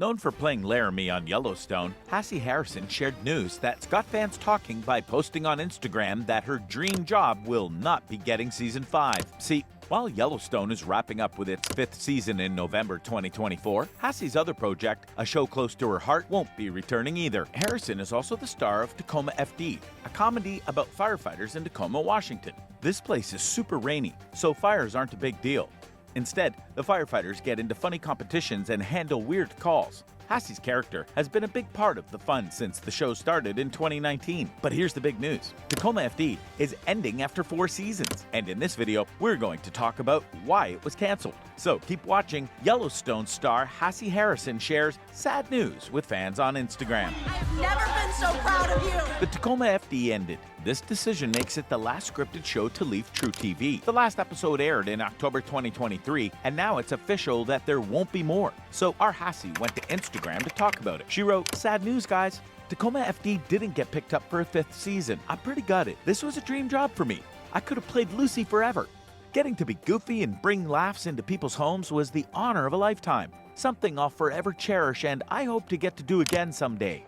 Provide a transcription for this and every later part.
Known for playing Laramie on Yellowstone, Hassie Harrison shared news that's got fans talking by posting on Instagram that her dream job will not be getting season 5. See, while Yellowstone is wrapping up with its 5th season in November 2024, Hassie's other project, a show close to her heart, won't be returning either. Harrison is also the star of Tacoma FD, a comedy about firefighters in Tacoma, Washington. This place is super rainy, so fires aren't a big deal. Instead, the firefighters get into funny competitions and handle weird calls. Hassie's character has been a big part of the fun since the show started in 2019. But here's the big news. Tacoma FD is ending after 4 seasons. And in this video, we're going to talk about why it was canceled. So keep watching. Yellowstone star Hassie Harrison shares sad news with fans on Instagram. I've never been so proud of you. The Tacoma FD ended. This decision makes it the last scripted show to leave True TV. The last episode aired in October 2023, and now it's official that there won't be more. So our Hassie went to Instagram to talk about it. She wrote, "Sad news, guys. Tacoma FD didn't get picked up for a 5th season. I'm pretty gutted. This was a dream job for me. I could have played Lucy forever. Getting to be goofy and bring laughs into people's homes was the honor of a lifetime. Something I'll forever cherish, and I hope to get to do again someday."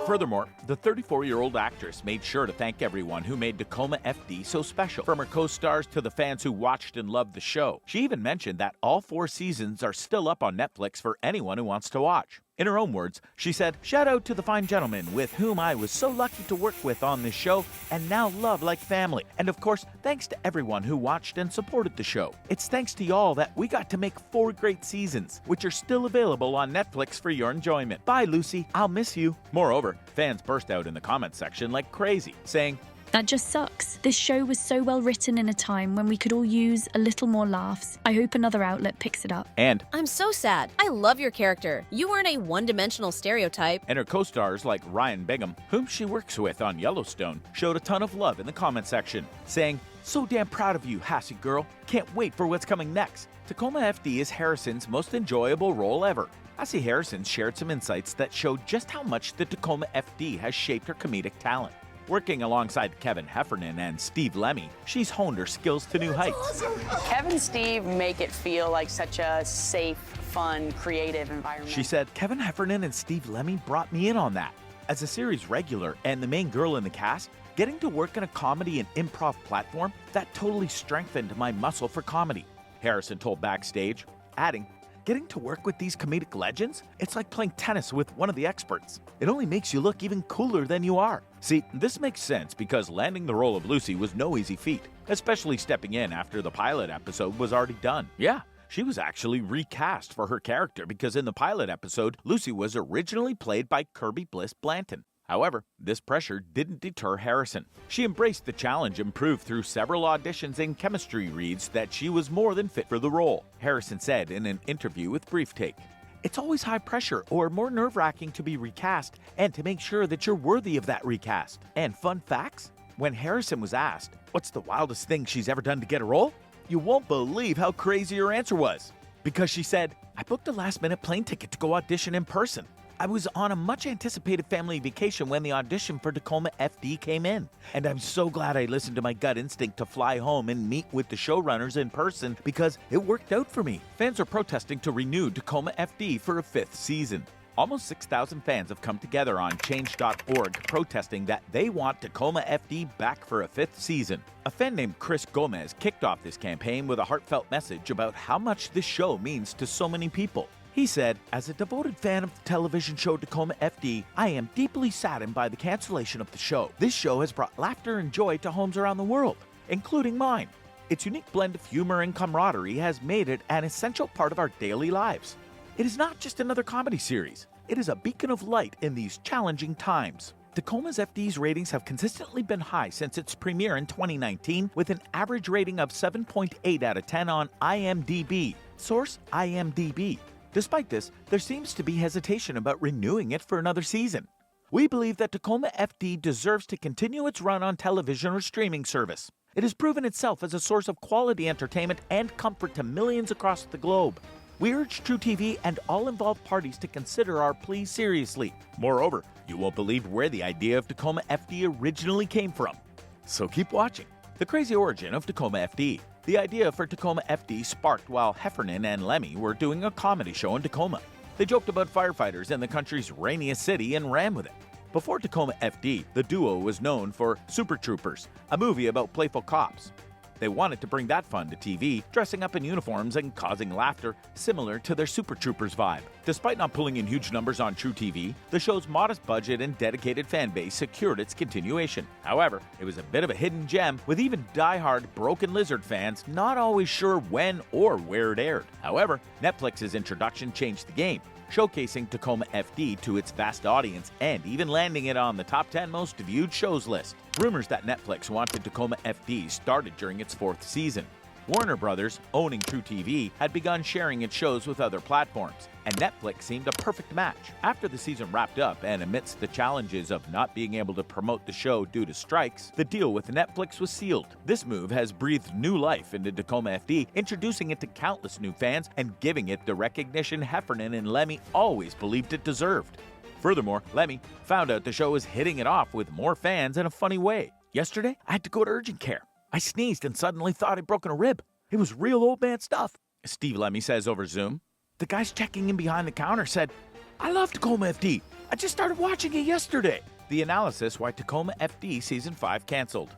Furthermore, the 34-year-old actress made sure to thank everyone who made Tacoma FD so special, from her co-stars to the fans who watched and loved the show. She even mentioned that all 4 seasons are still up on Netflix for anyone who wants to watch. In her own words, she said, "Shout out to the fine gentlemen with whom I was so lucky to work with on this show and now love like family. And of course, thanks to everyone who watched and supported the show. It's thanks to y'all that we got to make 4 great seasons, which are still available on Netflix for your enjoyment. Bye, Lucy. I'll miss you." Moreover, fans burst out in the comment section like crazy, saying, "That just sucks. This show was so well written in a time when we could all use a little more laughs. I hope another outlet picks it up." And I'm so sad. I love your character. You weren't a one-dimensional stereotype. her co-stars like Bingham, whom she works with on Yellowstone, showed a ton of love in the comment section, saying, "So damn proud of you, Hassie girl. Can't wait for what's coming next." Tacoma FD is Harrison's most enjoyable role ever. Hassie Harrison shared some insights that showed just how much the Tacoma FD has shaped her comedic talent. Working alongside Kevin Heffernan and Steve Lemmy, she's honed her skills to new heights. Awesome. Kevin and Steve make it feel like such a safe, fun, creative environment. She said, "Kevin Heffernan and Steve Lemmy brought me in on that. As a series regular and the main girl in the cast, getting to work in a comedy and improv platform, that totally strengthened my muscle for comedy," Harrison told Backstage, adding, "Getting to work with these comedic legends, it's like playing tennis with one of the experts. It only makes you look even cooler than you are." See, this makes sense because landing the role of Lucy was no easy feat, especially stepping in after the pilot episode was already done. Yeah, she was actually recast for her character because in the pilot episode, Lucy was originally played by Kirby Bliss Blanton. However, this pressure didn't deter Harrison. She embraced the challenge and proved through several auditions and chemistry reads that she was more than fit for the role. Harrison said in an interview with Brief Take, "It's always high pressure or more nerve-wracking to be recast and to make sure that you're worthy of that recast." And fun facts? When Harrison was asked, what's the wildest thing she's ever done to get a role? You won't believe how crazy her answer was. Because she said, "I booked a last-minute plane ticket to go audition in person. I was on a much-anticipated family vacation when the audition for Tacoma FD came in, and I'm so glad I listened to my gut instinct to fly home and meet with the showrunners in person because it worked out for me." Fans are protesting to renew Tacoma FD for a 5th season. Almost 6,000 fans have come together on change.org protesting that they want Tacoma FD back for a 5th season. A fan named Chris Gomez kicked off this campaign with a heartfelt message about how much this show means to so many people. He said, "As a devoted fan of the television show Tacoma FD, I am deeply saddened by the cancellation of the show. This show has brought laughter and joy to homes around the world, including mine. Its unique blend of humor and camaraderie has made it an essential part of our daily lives. It is not just another comedy series. It is a beacon of light in these challenging times." Tacoma's FD's ratings have consistently been high since its premiere in 2019, with an average rating of 7.8 out of 10 on IMDb. Source: IMDb. Despite this, there seems to be hesitation about renewing it for another season. "We believe that Tacoma FD deserves to continue its run on television or streaming service. It has proven itself as a source of quality entertainment and comfort to millions across the globe. We urge True TV and all involved parties to consider our plea seriously." Moreover, you won't believe where the idea of Tacoma FD originally came from. So keep watching. The crazy origin of Tacoma FD. The idea for Tacoma FD sparked while Heffernan and Lemmy were doing a comedy show in Tacoma. They joked about firefighters in the country's rainiest city and ran with it. Before Tacoma FD, the duo was known for Super Troopers, a movie about playful cops. They wanted to bring that fun to TV, dressing up in uniforms and causing laughter similar to their Super Troopers vibe. Despite not pulling in huge numbers on True TV, the show's modest budget and dedicated fan base secured its continuation. However, it was a bit of a hidden gem, with even die-hard Broken Lizard fans not always sure when or where it aired. However, Netflix's introduction changed the game, showcasing Tacoma FD to its vast audience and even landing it on the top 10 most viewed shows list. Rumors that Netflix wanted Tacoma FD started during its 4th season. Warner Brothers, owning True TV, had begun sharing its shows with other platforms, and Netflix seemed a perfect match. After the season wrapped up and amidst the challenges of not being able to promote the show due to strikes, the deal with Netflix was sealed. This move has breathed new life into Tacoma FD, introducing it to countless new fans and giving it the recognition Heffernan and Lemmy always believed it deserved. Furthermore, Lemmy found out the show was hitting it off with more fans in a funny way. Yesterday, I had to go to urgent care. I sneezed and suddenly thought I'd broken a rib. It was real old man stuff, Steve Lemmy says over Zoom. The guys checking in behind the counter said, "I love Tacoma FD. I just started watching it yesterday." The analysis why Tacoma FD Season 5 canceled.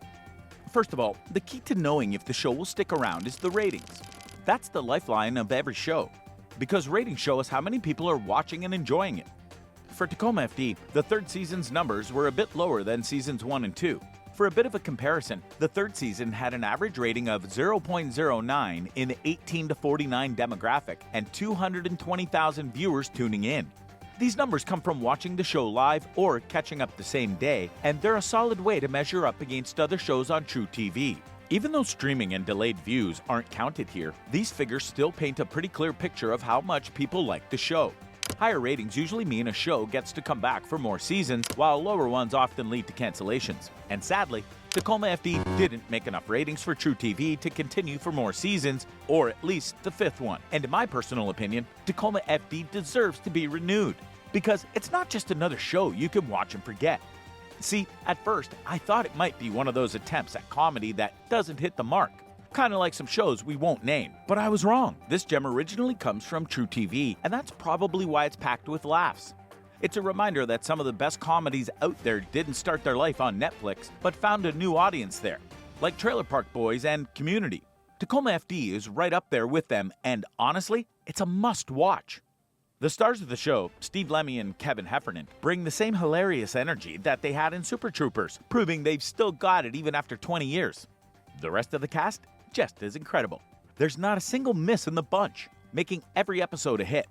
First of all, the key to knowing if the show will stick around is the ratings. That's the lifeline of every show, because ratings show us how many people are watching and enjoying it. For Tacoma FD, the 3rd season's numbers were a bit lower than Seasons 1 and 2. For a bit of a comparison, the 3rd season had an average rating of 0.09 in the 18 to 49 demographic and 220,000 viewers tuning in. These numbers come from watching the show live or catching up the same day, and they're a solid way to measure up against other shows on True TV. Even though streaming and delayed views aren't counted here, these figures still paint a pretty clear picture of how much people like the show. Higher ratings usually mean a show gets to come back for more seasons, while lower ones often lead to cancellations. And sadly, Tacoma FD didn't make enough ratings for True TV to continue for more seasons, or at least the 5th one. And in my personal opinion, Tacoma FD deserves to be renewed, because it's not just another show you can watch and forget. See, at first, I thought it might be one of those attempts at comedy that doesn't hit the mark. Kind of like some shows we won't name. But I was wrong. This gem originally comes from True TV, and that's probably why it's packed with laughs. It's a reminder that some of the best comedies out there didn't start their life on Netflix, but found a new audience there, like Trailer Park Boys and Community. Tacoma FD is right up there with them, and honestly, it's a must-watch. The stars of the show, Steve Lemmy and Kevin Heffernan, bring the same hilarious energy that they had in Super Troopers, proving they've still got it even after 20 years. The rest of the cast? Just as incredible. There's not a single miss in the bunch, making every episode a hit.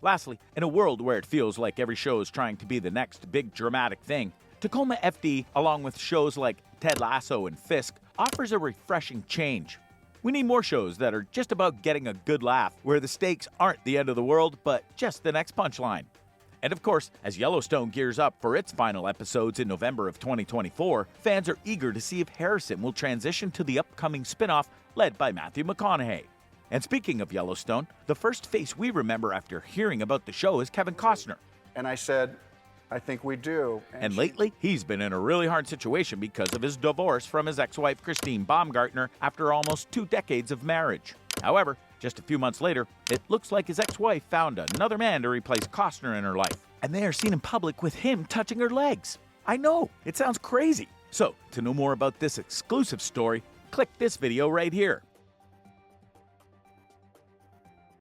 Lastly, in a world where it feels like every show is trying to be the next big dramatic thing, Tacoma FD, along with shows like Ted Lasso and Fisk, offers a refreshing change. We need more shows that are just about getting a good laugh, where the stakes aren't the end of the world, but just the next punchline. And of course, as Yellowstone gears up for its final episodes in November of 2024, fans are eager to see if Harrison will transition to the upcoming spin-off led by Matthew McConaughey. And speaking of Yellowstone, the first face we remember after hearing about the show is Kevin Costner. And I said, I think we do. And lately, he's been in a really hard situation because of his divorce from his ex-wife Christine Baumgartner after almost 2 decades of marriage. However, just a few months later, it looks like his ex-wife found another man to replace Costner in her life, and they are seen in public with him touching her legs. I know, it sounds crazy. So, to know more about this exclusive story, click this video right here.